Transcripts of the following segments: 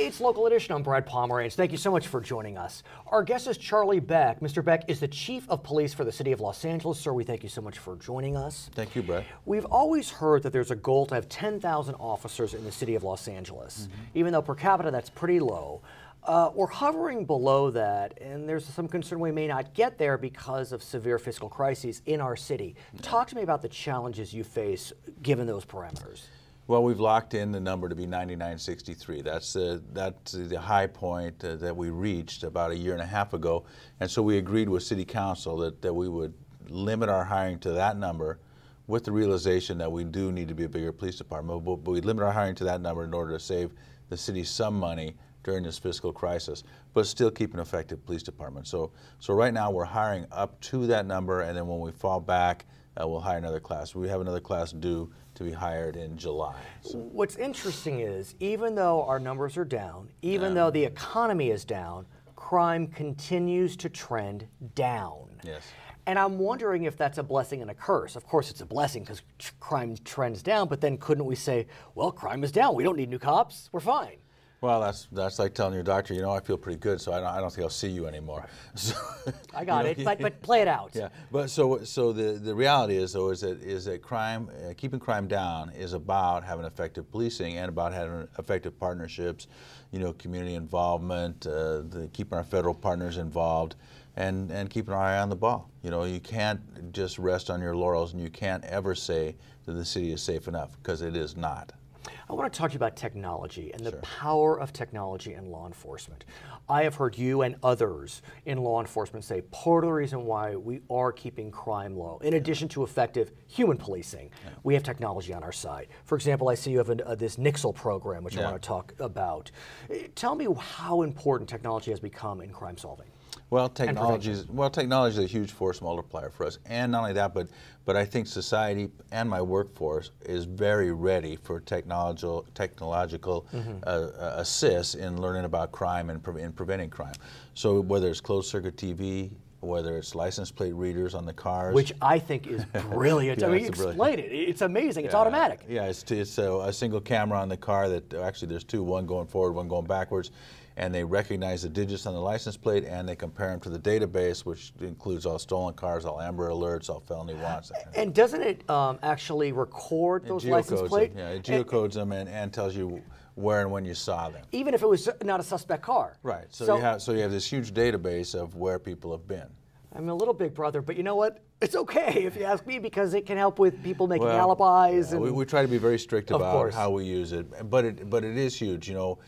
It's Local Edition. I'm Brad Pomerance. Thank you so much for joining us. Our guest is Charlie Beck. Mr. Beck is the Chief of Police for the City of Los Angeles. Sir, we thank you so much for joining us. Thank you, Brad. We've always heard that there's a goal to have 10,000 officers in the City of Los Angeles. Even though per capita that's pretty low. We're hovering below that, and there's some concern we may not get there because of severe fiscal crises in our city. Talk to me about the challenges you face given those parameters. Well, we've locked in the number to be 9963. That's the high point that we reached about a year and a half ago, and so we agreed with City Council that we would limit our hiring to that number, with the realization that we do need to be a bigger police department. But we limit our hiring to that number in order to save the city some money during this fiscal crisis, but still keep an effective police department. So right now we're hiring up to that number, and then when we fall back, we'll hire another class. We have another class due to be hired in July. So. What's interesting is, even though our numbers are down, even though the economy is down, crime continues to trend down. Yes. And I'm wondering if that's a blessing and a curse. Of course it's a blessing because crime trends down, but then couldn't we say, well, crime is down, we don't need new cops, we're fine. Well, that's like telling your doctor, you know, I feel pretty good, so I don't think I'll see you anymore. So, I got it, but play it out. Yeah, but so the reality is though is that crime, keeping crime down is about having effective policing and about having effective partnerships, you know, community involvement, keeping our federal partners involved, and keeping our eye on the ball. You know, you can't just rest on your laurels, and you can't ever say that the city is safe enough, because it is not. I want to talk to you about technology and the power of technology in law enforcement. I have heard you and others in law enforcement say part of the reason why we are keeping crime low, in addition to effective human policing, we have technology on our side. For example, I see you have this Nixle program, which I want to talk about. Tell me how important technology has become in crime solving. Well, technology is a huge force multiplier for us, and not only that, but I think society and my workforce is very ready for technological assists in learning about crime and in preventing crime. So whether it's closed circuit TV, whether it's license plate readers on the cars, which I think is brilliant. I mean, explain it. It's amazing. It's automatic. Yeah, it's a single camera on the car that actually there's two, one going forward, one going backwards. And they recognize the digits on the license plate, and they compare them to the database, which includes all stolen cars, all Amber Alerts, all felony warrants. And doesn't it actually record those license plates? Yeah, it geocodes them and tells you where and when you saw them. Even if it was not a suspect car. Right. So you have this huge database of where people have been. I'm a little big brother, but you know what? It's okay if you ask me, because it can help with people making alibis. Yeah, and we try to be very strict about how we use it, but it is huge. You know,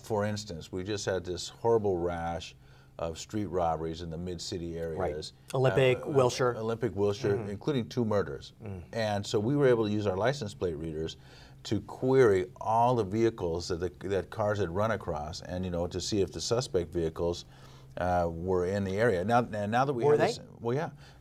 for instance, we just had this horrible rash of street robberies in the mid-city areas. Olympic, Wilshire, including 2 murders. And so we were able to use our license plate readers to query all the vehicles that cars had run across, and to see if the suspect vehicles were in the area. Now that we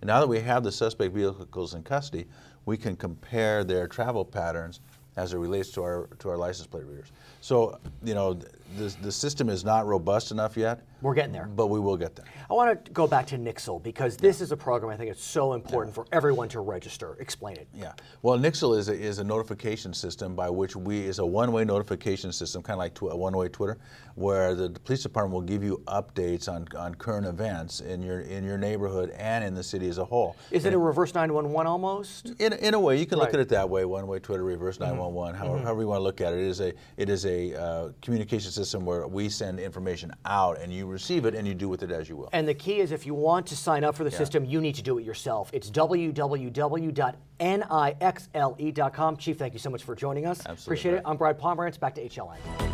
now that we have the suspect vehicles in custody, we can compare their travel patterns as it relates to our license plate readers. So the system is not robust enough yet. We're getting there. But we will get there. I want to go back to Nixle, because this is a program I think it's so important for everyone to register. Explain it. Yeah. Well, Nixle is a notification system by which is a one-way notification system, kind of like a one-way Twitter, where the police department will give you updates on current events in your neighborhood and in the city as a whole. Is it a reverse 911 almost? In a way, you can look at it that way: one-way Twitter, reverse 911, however you want to look at it. It is a communication system where we send information out, and you receive it, and you do with it as you will. And the key is, if you want to sign up for the system, you need to do it yourself. It's www.nixle.com. Chief, thank you so much for joining us. Absolutely. Appreciate it. I'm Brad Pomerance. Back to HLN.